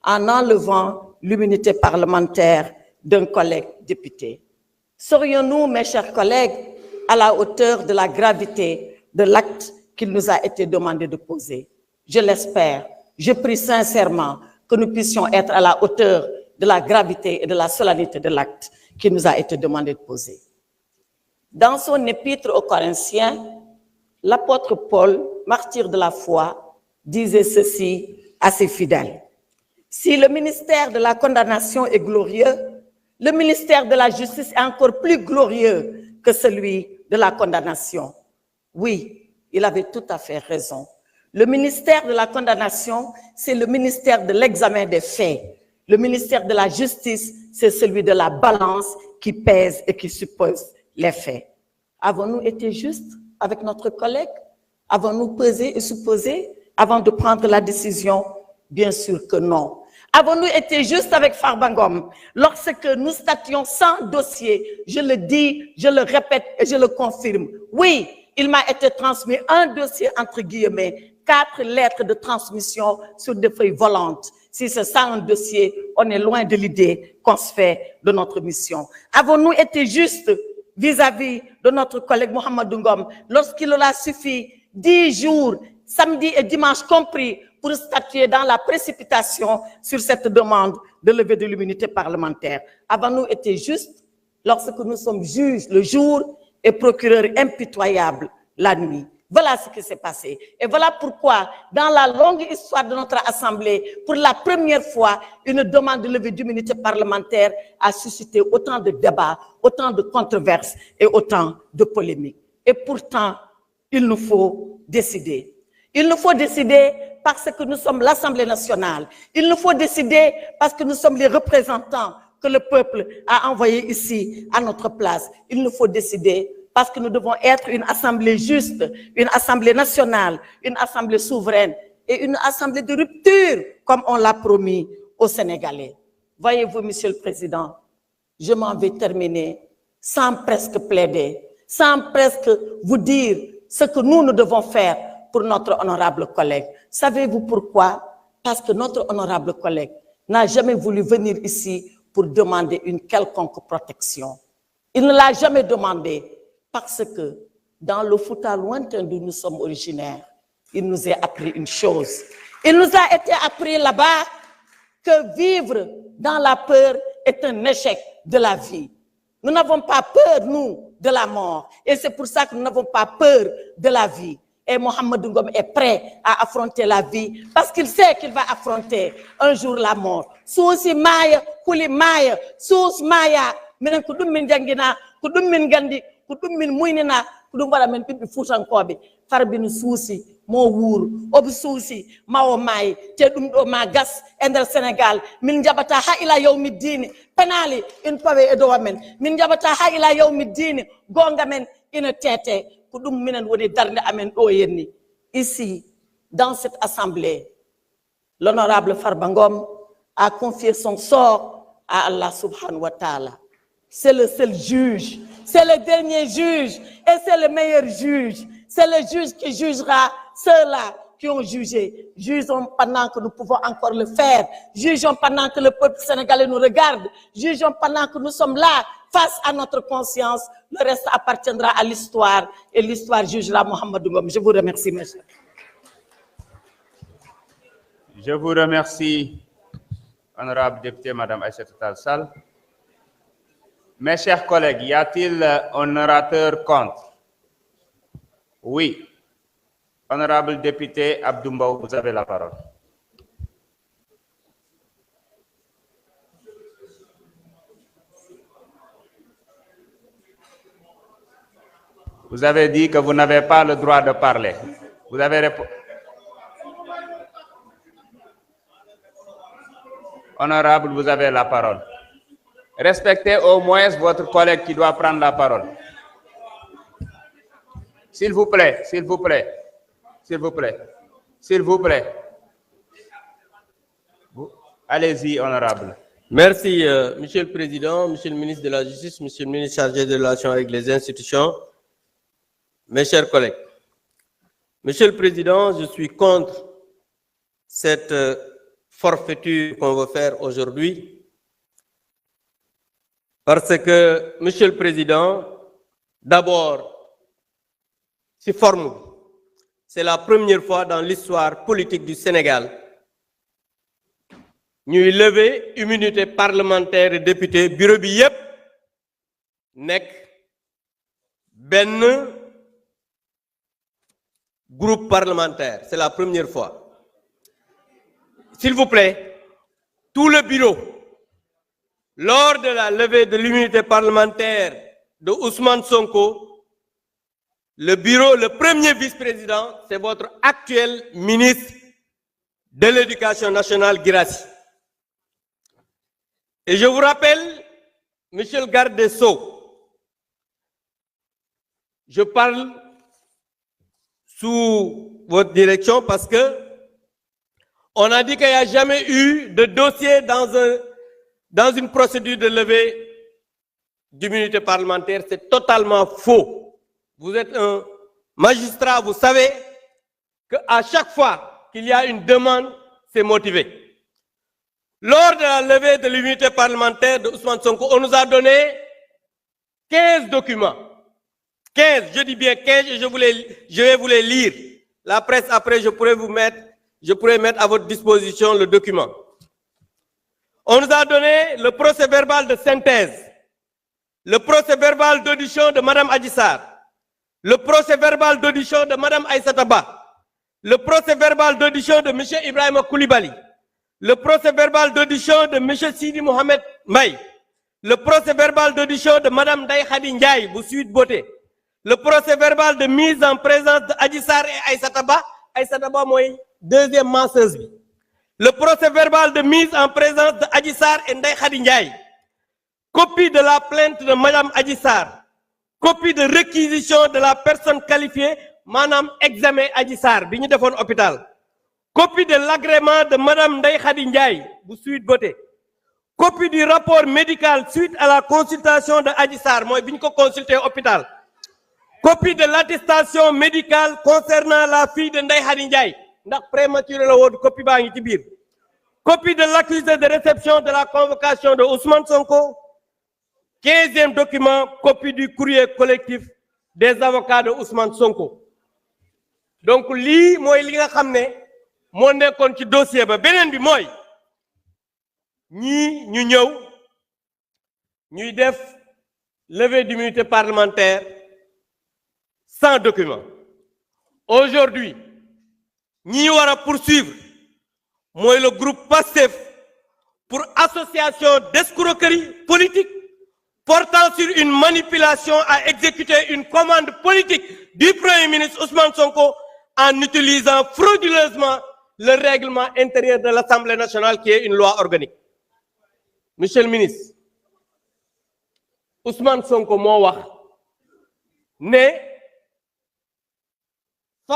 en enlevant l'immunité parlementaire d'un collègue député. Serions-nous, mes chers collègues, à la hauteur de la gravité de l'acte qu'il nous a été demandé de poser? Je l'espère. Je prie sincèrement que nous puissions être à la hauteur de la gravité et de la solennité de l'acte qui nous a été demandé de poser. Dans son épître aux Corinthiens, l'apôtre Paul, martyr de la foi, disait ceci à ses fidèles. Si le ministère de la condamnation est glorieux, le ministère de la justice est encore plus glorieux que celui de la condamnation. Oui, il avait tout à fait raison. Le ministère de la condamnation, c'est le ministère de l'examen des faits. Le ministère de la justice, c'est celui de la balance qui pèse et qui suppose les faits. Avons-nous été justes avec notre collègue? Avons-nous pesé et supposé avant de prendre la décision? Bien sûr que non. Avons-nous été justes avec Farba Ngom lorsque nous stations sans dossier? Je le dis, je le répète et je le confirme. Oui, il m'a été transmis un dossier entre guillemets, 4 lettres de transmission sur des feuilles volantes. Si c'est ça un dossier, on est loin de l'idée qu'on se fait de notre mission. Avons-nous été justes vis-à-vis de notre collègue Mohamedou Ngom lorsqu'il aura suffi 10 jours, samedi et dimanche compris, pour statuer dans la précipitation sur cette demande de levée de l'immunité parlementaire? Avons-nous été justes lorsque nous sommes juges le jour et procureurs impitoyables la nuit? Voilà ce qui s'est passé. Et voilà pourquoi, dans la longue histoire de notre Assemblée, pour la première fois, une demande de levée d'immunité parlementaire a suscité autant de débats, autant de controverses et autant de polémiques. Et pourtant, il nous faut décider. Il nous faut décider parce que nous sommes l'Assemblée nationale. Il nous faut décider parce que nous sommes les représentants que le peuple a envoyés ici à notre place. Il nous faut décider parce que nous devons être une assemblée juste, une assemblée nationale, une assemblée souveraine et une assemblée de rupture, comme on l'a promis aux Sénégalais. Voyez-vous, Monsieur le Président, je m'en vais terminer sans presque plaider, sans presque vous dire ce que nous devons faire pour notre honorable collègue. Savez-vous pourquoi? Parce que notre honorable collègue n'a jamais voulu venir ici pour demander une quelconque protection. Il ne l'a jamais demandé parce que dans le Fouta lointain d'où nous sommes originaires, il nous a appris une chose. Il nous a été appris là-bas que vivre dans la peur est un échec de la vie. Nous n'avons pas peur, nous, de la mort. Et c'est pour ça que nous n'avons pas peur de la vie. Et Mohamedou Ngom est prêt à affronter la vie parce qu'il sait qu'il va affronter un jour la mort. Sousi maya, kuli maya, sous maya, menen ko dum min jangina, ko dum min gandi, ko dum min muynina, ko dum wala men bibbi futankobe, farbinu sousi mo wuur, obi sousi mawo may, te dum do ma gas ender Sénégal, min jabata ha ila yawmi dini, penali in pawe e do men, min jabata ha ila yawmi dini, gonga men ina tete. Ici, dans cette assemblée, l'honorable Farba Ngom a confié son sort à Allah subhanahu wa ta'ala. C'est le seul juge, c'est le dernier juge et c'est le meilleur juge. C'est le juge qui jugera ceux-là qui ont jugé. Jugeons pendant que nous pouvons encore le faire. Jugeons pendant que le peuple sénégalais nous regarde. Jugeons pendant que nous sommes là, face à notre conscience. Le reste appartiendra à l'histoire et l'histoire jugera Mohamedou Ngom. Je vous remercie, mes chers. Je vous remercie, honorable député, Madame Aïssatou Tall Sall. Mes chers collègues, y a-t-il un orateur contre? Oui. Honorable député Abdou Mbow, vous avez la parole. Vous avez dit que vous n'avez pas le droit de parler. Vous avez répondu. Honorable, vous avez la parole. Respectez au moins votre collègue qui doit prendre la parole. S'il vous plaît, s'il vous plaît. S'il vous plaît. S'il vous plaît. Allez-y, honorable. Merci, Monsieur le Président, Monsieur le ministre de la Justice, Monsieur le ministre chargé de relations avec les institutions, mes chers collègues. Monsieur le Président, je suis contre cette forfaiture qu'on veut faire aujourd'hui. Parce que, Monsieur le Président, d'abord, c'est formule. C'est la première fois dans l'histoire politique du Sénégal ñuy lever immunité parlementaire et député bureau bi yépp nekk benn groupe parlementaire. C'est la première fois. S'il vous plaît, tout le bureau, lors de la levée de l'immunité parlementaire de Ousmane Sonko, le bureau, le premier vice-président, c'est votre actuel ministre de l'Éducation nationale, Guirassy. Et je vous rappelle, monsieur le garde des Sceaux, je parle sous votre direction parce que on a dit qu'il n'y a jamais eu de dossier dans une procédure de levée d'immunité parlementaire. C'est totalement faux. Vous êtes un magistrat, vous savez qu'à chaque fois qu'il y a une demande, c'est motivé. Lors de la levée de l'immunité parlementaire de Ousmane Sonko, on nous a donné 15 documents. 15, je dis bien 15, et je vais vous les lire. La presse, après, je pourrais mettre à votre disposition le document. On nous a donné le procès-verbal de synthèse, le procès-verbal d'audition de Mme Adji Sarr, le procès-verbal d'audition de Mme Aïssata Ba, le procès-verbal d'audition de M. Ibrahima Koulibaly, le procès-verbal d'audition de M. Sidi Mohamed Mbaye, le procès-verbal d'audition de Mme Ndeye Khady Ndiaye, bu Sweet Beauté, le procès-verbal de mise en présence de Adji Sarr et Aïssata Ba mooy deuxième masseuse bi, le procès-verbal de mise en présence de Adji Sarr et Ndeye Khady Ndiaye, copie de la plainte de Mme Adji Sarr, copie de réquisition de la personne qualifiée, maanaam examen Adji Sarr bi ñu defoon hôpital, copie de l'agrément de Mme Ndeye Khady Ndiaye bu Sweet Beauté, copie du rapport médical suite à la consultation de Adji Sarr mooy bi ñu ko consulté hôpital, copie de l'attestation médicale concernant la fille de Ndeye Khady Ndiaye ndax prématuré la woon, copie baa ngi ci biir, copie de l'accusé de réception de la convocation de Ousmane Sonko, 15e document, copie du courrier collectif des avocats de Ousmane Sonko. Donc lii mooy li nga xam ne moo nekkoon ci dossier ba. Beneen bi mooy ñii ñu ñëw ñuy def levée d'immunité parlementaire sans document. Aujourd'hui ñi war a poursuivre mooy le groupe PASTEF pour association d'escroquerie politique portant sur une manipulation à exécuter une commande politique du Premier ministre Ousmane Sonko en utilisant frauduleusement le règlement intérieur de l'Assemblée nationale qui est une loi organique. Monsieur le ministre, Ousmane Sonko moo wax ne